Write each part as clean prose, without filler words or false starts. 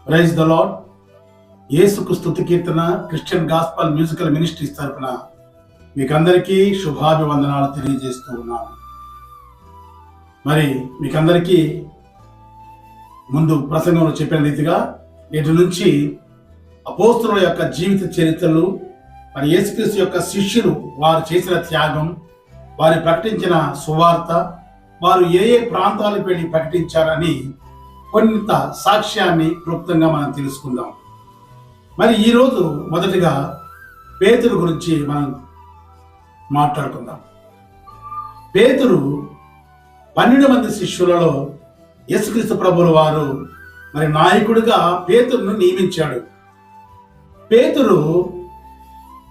Praise the lord. యేసుకు స్తుతి కీర్తన Christian gospel musical ministries తరపున మీకందరికీ శుభాభివందనాలు తెలియజేస్తూ ఉన్నాను. మరి మీకందరికీ ముందు ప్రసంగంలో చెప్పిన రీతిగా నేటి నుంచి అపోస్తలుల యొక్క జీవిత చరిత్రలు, మరి యేసుక్రీస్తు యొక్క శిష్యులు వారు చేసిన త్యాగం, వారు ప్రకటించిన సువార్త, వారు ఏ ఏ ప్రాంతాలకు వెళ్ళి ప్రకటించారని కొంత సాక్ష్యాన్ని క్లుప్తంగా మనం తెలుసుకుందాం. మరి ఈరోజు మొదటిగా పేతురు గురించి మనం మాట్లాడుకుందాం. పేతురు 12 మంది శిష్యులలో యేసుక్రీస్తు ప్రభువుల వారు మరి నాయకుడిగా పేతురును నియమించాడు. పేతురు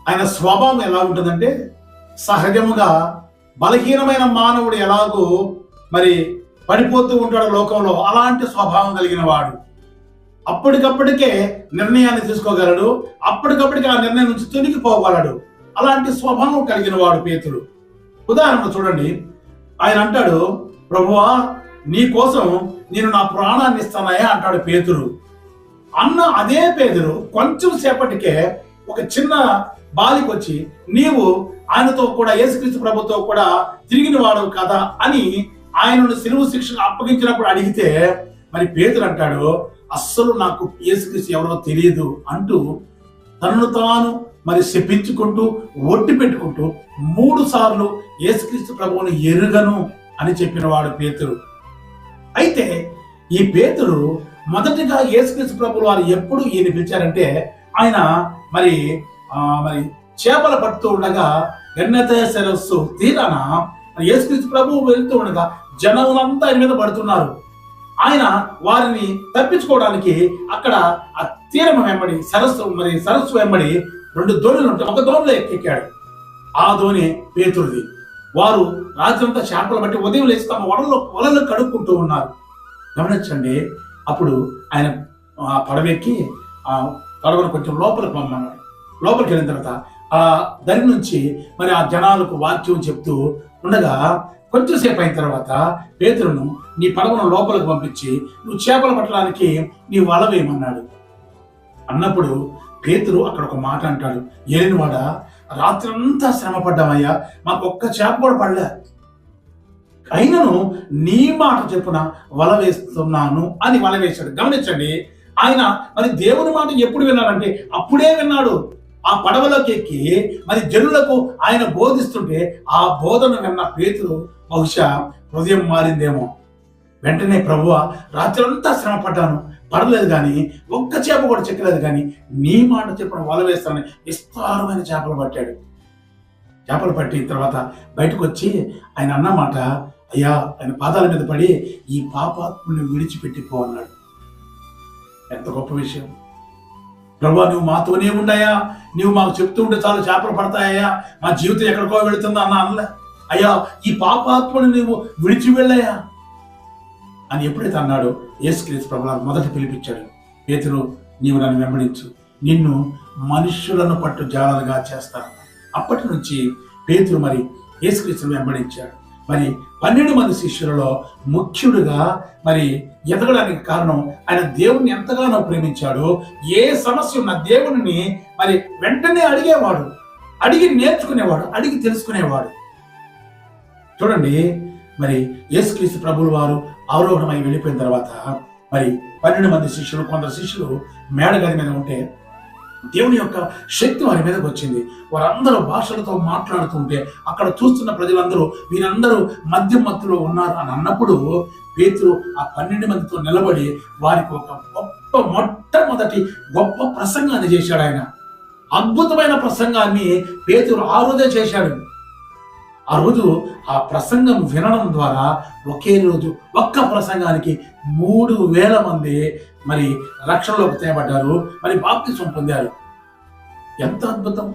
ఆయన స్వభావం ఎలా ఉంటుందంటే, సహజముగా బలహీనమైన మానవుడు ఎలాగో మరి పడిపోతూ ఉంటాడు లోకంలో, అలాంటి స్వభావం కలిగిన వాడు. అప్పటికప్పటికే నిర్ణయాన్ని తీసుకోగలడు, అప్పటికప్పటికే ఆ నిర్ణయం నుంచి తొలగిపోగలడు. అలాంటి స్వభావం కలిగిన వాడు పేతురు. ఉదాహరణ చూడండి, ఆయన అంటాడు, ప్రభువా నీ కోసం నేను నా ప్రాణాన్ని ఇస్తానయా అంటాడు పేతురు. అన్న అదే పేతురు కొంచెం సేపటికే ఒక చిన్న బాలికి వచ్చి, నీవు ఆయనతో కూడా యేసుక్రీస్తు ప్రభుతో కూడా తిరిగిన వాడు కదా అని ఆయనను సిలువ శిక్షకు అప్పగించినప్పుడు అడిగితే, మరి పేతురు అంటాడు, అస్సలు నాకు యేసుక్రీస్తు ఎవరో తెలియదు అంటూ తనను తాను మరి శపించుకుంటూ ఒట్టి పెట్టుకుంటూ 3 సార్లు యేసుక్రీస్తు ప్రభువుని ఎరుగను అని చెప్పిన వాడు పేతురు. అయితే ఈ పేతురు మొదటిగా యేసుక్రీస్తు ప్రభువు వారు ఎప్పుడు ఈయన పిలిచారంటే, ఆయన మరి చేపలు పడుతూ ఉండగా గన్నెత సరస్సు తీరాన యేసుక్రీస్తు ప్రభువు వెళ్తూ ఉండగా జనములంతా ఆయన మీద పడుతున్నారు. ఆయన వారిని తప్పించుకోవడానికి అక్కడ ఆ తీరం వెంబడి సరస్సు వెంబడి 2 దోణులు ఉంటాయి. ఒక దోణిలో ఎక్కాడు. ఆ దోణి పేతురుది. వారు రాత్రంతా చేపలు బట్టి ఉదయం లేచి తమ వలలు కడుక్కుంటూ ఉన్నారు. గమనించండి. అప్పుడు ఆయన ఆ పడవెక్కి ఆ పడవను కొంచెం లోపలికి పంపమన్నాడు. లోపలికి వెళ్ళిన తర్వాత ఆ దరి నుంచి మరి ఆ జనాలకు వాక్యం చెప్తూ ఉండగా కొంచెంసేపు అయిన తర్వాత పేతురును నీ పడవను లోపలికి పంపించి నువ్వు చేపలు పట్టడానికి నీ వల వేయమన్నాడు. అన్నప్పుడు పేతురు అక్కడ ఒక మాట అంటాడు, ఏలినవాడా, రాత్రి అంతా శ్రమ పడ్డామయ్యా, మాకు ఒక్క చేప కూడా పడలే, అయినను నీ మాట చెప్పున వల వేస్తున్నాను అని వల వేశాడు. గమనించండి, ఆయన మరి దేవుని మాట ఎప్పుడు విన్నాడంటే అప్పుడే విన్నాడు. ఆ పడవలోకి ఎక్కి మరి జనులకు ఆయన బోధిస్తుంటే ఆ బోధన విన్న పేతురు బహుశా హృదయం మారిందేమో. వెంటనే, ప్రభువా రాత్రంతా శ్రమ పడ్డాను, పడలేదు కానీ ఒక్క చేప కూడా చెక్కలేదు, కానీ నీ మాట చెప్పిన వల వేస్తానని విస్తారమైన చేపలు పట్టాడు. చేపలు పట్టిన తర్వాత బయటకు వచ్చి ఆయన అన్నమాట, అయ్యా, ఆయన పాదాల మీద పడి ఈ పాపాత్ముని విడిచిపెట్టిపో అన్నాడు. ఎంత గొప్ప విషయం. ప్రభువా నువ్వు మాతోనే ఉండయా, నువ్వు మాకు చెప్తూ ఉంటే చాలు చేపలు పడతాయా, మా జీవితం ఎక్కడికో వెళుతుందా అన్న అనలే. అయ్యా, ఈ పాపాత్ముని నువ్వు విడిచి వెళ్ళాయా అని ఎప్పుడైతే అన్నాడో యేసుక్రీస్తు ప్రభువు మొదట పిలిపించాడు, పేతురు నీవు నన్ను వెంబడించు, నిన్ను మనుష్యులను పట్టు జాలలుగా చేస్తాను. అప్పటి నుంచి పేతురు మరి యేసుక్రీస్తును వెంబడించాడు. మరి 12 మంది శిష్యులలో ముఖ్యుడుగా మరి ఎదగడానికి కారణం ఆయన దేవుణ్ణి ఎంతగానో ప్రేమించాడు. ఏ సమస్య ఉన్న దేవుడిని మరి వెంటనే అడిగేవాడు, అడిగి నేర్చుకునేవాడు, అడిగి తెలుసుకునేవాడు. చూడండి, మరి యేసుక్రీస్తు ప్రభువుల వారు ఆరోహణమై వెళ్ళిపోయిన తర్వాత మరి 12 మంది శిష్యులు, కొందరు శిష్యులు మేడగది మీద ఉంటే దేవుని యొక్క శక్తి వారి మీదకి వచ్చింది. వారందరూ భాషలతో మాట్లాడుతుంటే అక్కడ చూస్తున్న ప్రజలందరూ వీరందరూ మధ్యలో ఉన్నారు అని అన్నప్పుడు పేతురు ఆ 12 మందితో నిలబడి వారికి ఒక మొట్టమొదటి గొప్ప ప్రసంగాన్ని చేశాడు. ఆయన అద్భుతమైన ప్రసంగాన్ని పేతురు ఆ రోజే చేశాడు. ఆ రోజు ఆ ప్రసంగం వినడం ద్వారా ఒకే రోజు ఒక్క ప్రసంగానికి 3000 మంది మరి రక్షణలోకి తేబడ్డారు, మరి బాప్తిస్మం పొందారు. ఎంత అద్భుతం.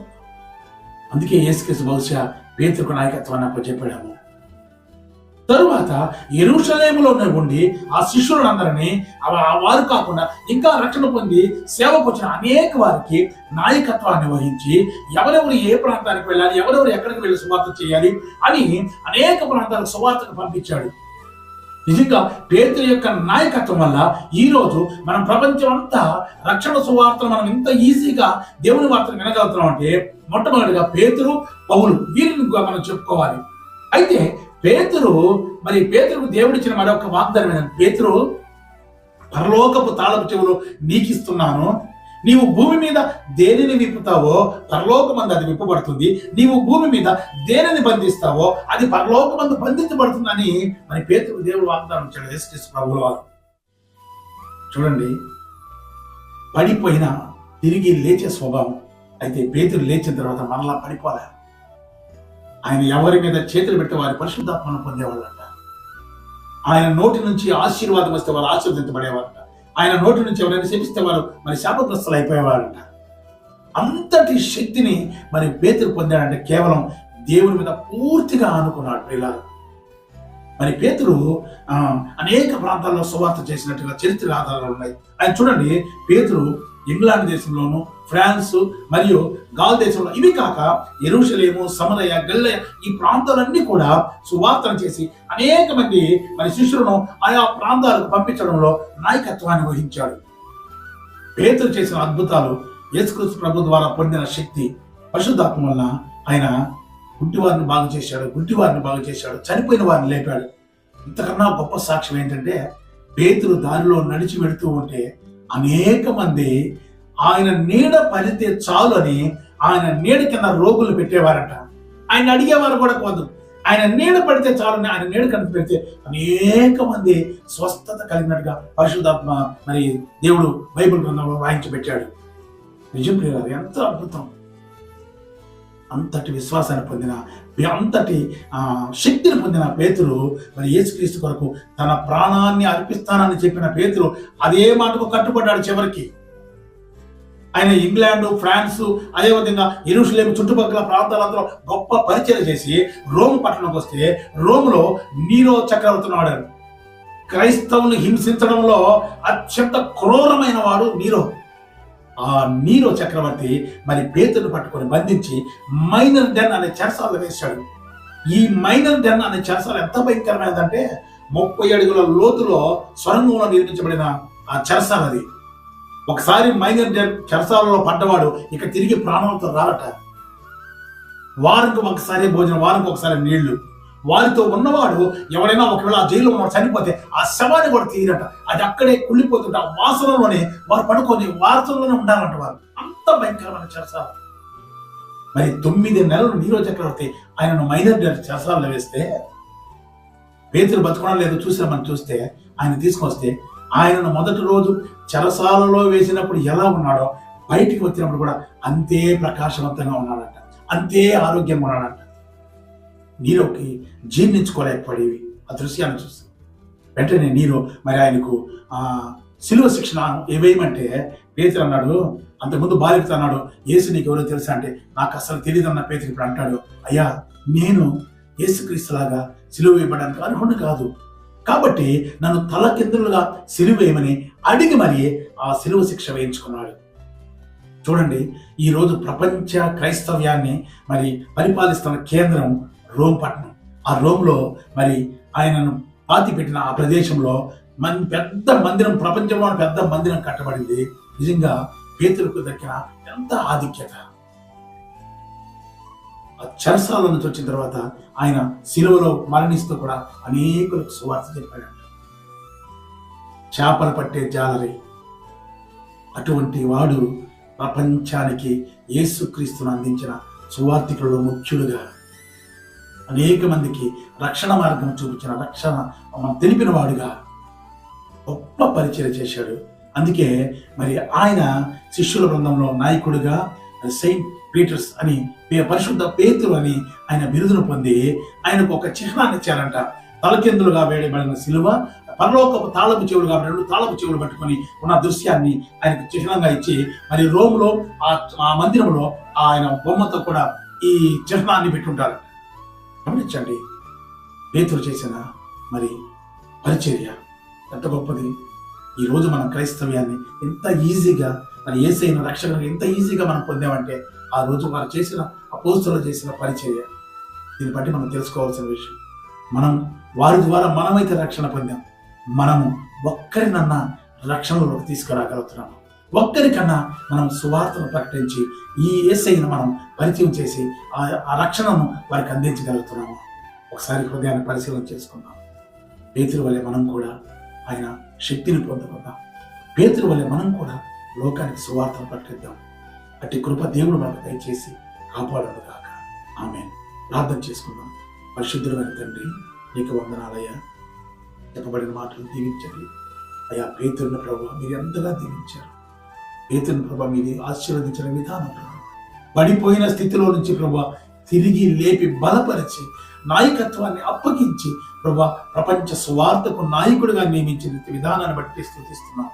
అందుకే యేసుక్రీస్తు బహుశా పేతురుకు నాయకత్వాన్ని అప్పచెప్పాడేమో. తరువాత యెరూషలేములో ఉండి ఆ శిష్యులందరినీ వారు కాకుండా ఇంకా రక్షణ పొంది సేవకు వచ్చిన అనేక వారికి నాయకత్వాన్ని వహించి ఎవరెవరు ఏ ప్రాంతానికి వెళ్ళాలి, ఎవరెవరు ఎక్కడికి వెళ్ళి సువార్త చేయాలి అని అనేక ప్రాంతాలకు సువార్తకు పంపించాడు. నిజంగా పేతురు యొక్క నాయకత్వం వల్ల ఈరోజు మనం ప్రపంచం అంతా రక్షణ సువార్తను మనం ఇంత ఈజీగా దేవుని వార్తను వినగలుగుతున్నాం అంటే మొట్టమొదటిగా పేతురు, పౌలు వీరిని మనం చెప్పుకోవాలి. అయితే పేతురుకు దేవుడిచ్చిన మరొక వాగ్దానం ఏంటంటే, పేతురు పరలోకపు తాళపు చెవులు నీకిస్తున్నాను, నీవు భూమి మీద దేనిని విప్పుతావో పరలోకమందు అది విప్పబడుతుంది, నీవు భూమి మీద దేనిని బంధిస్తావో అది పరలోకమందు బంధించబడుతుందని మరి పేతురు దేవుడు వాగ్దానం ఇచ్చాడు యేసుక్రీస్తు ప్రభువుల వారు. చూడండి, పడిపోయిన తిరిగి లేచే స్వభావం. అయితే పేతురు లేచిన తర్వాత మరలా పడిపోలే. ఆయన ఎవరి మీద చేతులు పెట్టి వారి పరిశుద్ధాత్మను పొందేవాళ్ళంట. ఆయన నోటి నుంచి ఆశీర్వాదం వస్తే వారు ఆశీర్వదించబడేవారంట. ఆయన నోటి నుంచి ఎవరైనా శపిస్తే వారు మరి శాపగ్రస్తులు అయిపోయేవారంట. అంతటి శక్తిని మరి పేతురు పొందాడంటే కేవలం దేవుని మీద పూర్తిగా ఆనుకున్నాడు. పిల్లలు, మరి పేతురు అనేక ప్రాంతాల్లో సువార్త చేసినట్టుగా చరిత్ర ఆధారాలు ఉన్నాయి. ఆయన చూడండి, పేతురు ఇంగ్లాండ్ దేశంలోను, ఫ్రాన్స్ మరియు గాల్ దేశంలో, ఇవి కాక యెరూషలేము, సమరయ, గలిలయ ఈ ప్రాంతాలన్నీ కూడా సువార్తను చేసి అనేక మంది మరి శిష్యులను ఆయా ప్రాంతాలకు పంపించడంలో నాయకత్వాన్ని వహించాడు. పేతురు చేసిన అద్భుతాలు, యేసుక్రీస్తు ప్రభు ద్వారా పొందిన శక్తి, పరిశుద్ధాత్మ వలన ఆయన గుడ్డివారిని బాగు చేశాడు, చనిపోయిన వారిని లేపాడు. ఇంతకన్నా గొప్ప సాక్ష్యం ఏంటంటే, పేతురు దారిలో నడిచి వెళుతూ ఉంటే అనేక మంది ఆయన నీడ పడితే చాలు అని ఆయన నీడ కింద రోగులు పెట్టేవారట. ఆయన అడిగేవారు కూడా కాదు, ఆయన నీడ పడితే చాలని ఆయన నీడ కింద పెడితే అనేక మంది స్వస్థత కలిగినట్టుగా పరిశుద్ధాత్మ మరి దేవుడు బైబిల్ గ్రంథంలో రాయించి పెట్టాడు. నిజం ప్రియులారా, ఎంత అద్భుతం! అంతటి విశ్వాసాన్ని పొందిన, అంతటి శక్తిని పొందిన పేతురు మరి యేసుక్రీస్తు కొరకు తన ప్రాణాన్ని అర్పిస్తానని చెప్పిన పేతురు అదే మాటకు కట్టుబడ్డాడు. చివరికి ఆయన ఇంగ్లాండ్, ఫ్రాన్స్, అదేవిధంగా యెరూషలేము చుట్టుపక్కల ప్రాంతాలందరూ గొప్ప పరిచయం చేసి రోమ్ పట్టణంకి వస్తే, రోములో నీరో చక్రవర్తిని వాడారు. క్రైస్తవుని హింసించడంలో అత్యంత క్రూరమైన వాడు నీరో. ఆ నీరో చక్రవర్తి మరి పేతురుని పట్టుకొని బంధించి మైనర్ డెన్ అనే చెరసాలలో వేశాడు. ఈ మైనర్ డెన్ అనే చెరసాల ఎంత భయంకరమైనదంటే 30 అడుగుల లోతులో స్వరంగంలో నిర్మించబడిన ఆ చెరసాలది. ఒకసారి మైనర్ డెన్ చెరసాలలో పడ్డవాడు ఇక తిరిగి ప్రాణాలతో రాలట. వారికి ఒకసారి భోజనం, వారికి ఒకసారి నీళ్లు. వారితో ఉన్నవాడు ఎవరైనా ఒకవేళ ఆ జైల్లో ఉన్నవాడు చనిపోతే ఆ శవాన్ని కూడా తీయరట. అది అక్కడే కుళ్ళిపోతుంటే ఆ వాసనలోనే వారు పడుకొని వాసనలోనే ఉండాలంట. వారు అంత భయంకరమైన చెరసాల. మరి 9 నెలలు నీరో చక్రవర్తి ఆయనను మైనర్ డెన్ చెరసాలలో వేస్తే, పేతురు బతుకోవడం లేదు చూసామని చూస్తే, ఆయన తీసుకొస్తే ఆయనను మొదటి రోజు చెరసాలలో వేసినప్పుడు ఎలా ఉన్నాడో బయటికి వచ్చినప్పుడు కూడా అంతే ప్రకాశవంతంగా ఉన్నాడంట, అంతే ఆరోగ్యంగా ఉన్నాడంట. నీరోకి జీర్ణించుకోలేకపోయేవి ఆ దృశ్యాన్ని చూసి. వెంటనే నీరో మరి ఆయనకు శిలువ శిక్షణ ఏవేయమంటే, పేతురు అన్నాడు, అంతకుముందు బాలికతో అన్నాడు, యేసు నీకు ఎవరో తెలుసా అంటే, నాకు అసలు తెలియదు అన్న పేతురు ఇప్పుడు అంటాడు, అయ్యా నేను యేసుక్రీస్తులాగా సిలువ వేయబడడానికి అర్హుడు కాదు, కాబట్టి నన్ను తలకిందులుగా సిలువ వేయమని అడిగి మరి ఆ సిలువ శిక్ష వేయించుకున్నాడు. చూడండి, ఈరోజు ప్రపంచ క్రైస్తవ్యాన్ని మరి పరిపాలిస్తున్న కేంద్రం రోమ్ పట్టణం. ఆ రోమ్లో మరి ఆయనను పాతి పెట్టిన ఆ ప్రదేశంలో పెద్ద మందిరం, ప్రపంచంలో పెద్ద మందిరం కట్టబడింది. నిజంగా పేతురుకు దక్కిన ఎంత ఆధిక్యత! ఆ చెరసాల నుంచి వచ్చిన తర్వాత ఆయన సిలువలో మరణిస్తూ కూడా అనేకులకు సువార్త చెప్పాడు. చేపలు పట్టే జాలరి అటువంటి వాడు ప్రపంచానికి యేసుక్రీస్తును అందించిన సువార్తికులలో ముఖ్యుడుగా, అనేక మందికి రక్షణ మార్గం చూపించిన, రక్షణ తెలిపిన వాడుగా గొప్ప పరిచయం చేశాడు. అందుకే మరి ఆయన శిష్యుల బృందంలో నాయకుడిగా సెయింట్ పీటర్స్ అని, పరిశుద్ధ పేతురు అని ఆయన బిరుదును పొంది ఆయనకు ఒక చిహ్నాన్ని ఇచ్చారంట. తలకిందులుగా వేయబడిన సిలువ, పరలోకపు తాళపు చెవులు కాబట్టి 2 తాళపు చెవులు పట్టుకొని ఉన్న దృశ్యాన్ని ఆయనకు చిహ్నంగా ఇచ్చి, మరి రోములో ఆ మందిరంలో ఆయన బొమ్మతో కూడా ఈ చిహ్నాన్ని పెట్టుంటారు. గమనించండి, పేతురు చేసిన మరి పరిచర్య ఎంత గొప్పది! ఈరోజు మనం క్రైస్తవ్యాన్ని ఎంత ఈజీగా, మరి యేసయ్యను రక్షకుని ఎంత ఈజీగా మనం పొందామంటే ఆ రోజు వారు చేసిన, అపోస్తలులు చేసిన పరిచర్య. దీన్ని బట్టి మనం తెలుసుకోవాల్సిన విషయం. మనం వారి ద్వారా మనమైతే రక్షణ పొందాం. మనము ఒక్కరినన్నా రక్షణలోకి తీసుకురాగలుగుతున్నాము. ఒక్కరికన్నా మనం సువార్తను ప్రకటించి ఈ యేసయ్యను మనం పరిచయం చేసి ఆ రక్షణను వారికి అందించగలుగుతున్నాము. ఒకసారి హృదయాన్ని పరిశీలన చేసుకుందాం. పేతురు వలె మనం కూడా ఆయన శక్తిని పొందుకుందాం. పేతురు వలె మనం కూడా లోకానికి సువార్తను ప్రకటిద్దాం. అట్టి కృప దేవుడు మనకు దయచేసి కాపాడను గాక. ఆమేన్. ప్రార్థన చేసుకుందాం. పరిశుద్ధుడైన తండ్రి, నీకు వందనాలయ్యా. చెప్పబడిన మాటలు దీవించండి అయ్యా. పేతురుని ప్రభువా మీరు ఎంతగా దీవించారు. పేతురుని ప్రభువా మీరు ఆశీర్వదించిన విధానం ప్రభువా, పడిపోయిన స్థితిలో నుంచి ప్రభువా తిరిగి లేపి బలపరిచి నాయకత్వాన్ని అప్పగించి ప్రభువా ప్రపంచ సువార్తకు నాయకుడిగా నియమించిన విధానాన్ని బట్టి స్తుతిస్తున్నాం.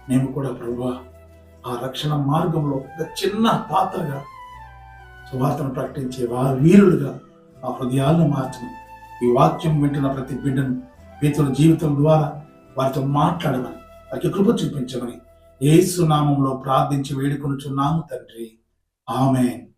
మేము కూడా ప్రభువా ఆ రక్షణ మార్గంలో ఒక చిన్న పాత్రగా సువార్తను ప్రకటించే వీరులుగా ఆ హృదయాలను మార్చమని, ఈ వాక్యం వింటున్న ప్రతి బిడ్డను పేతురు జీవితం ద్వారా వారితో మాట్లాడమని, వారికి కృప చూపించమని యేసు నామములో ప్రార్థించి వేడుకొనుచున్నాము తండ్రి. ఆమేన్.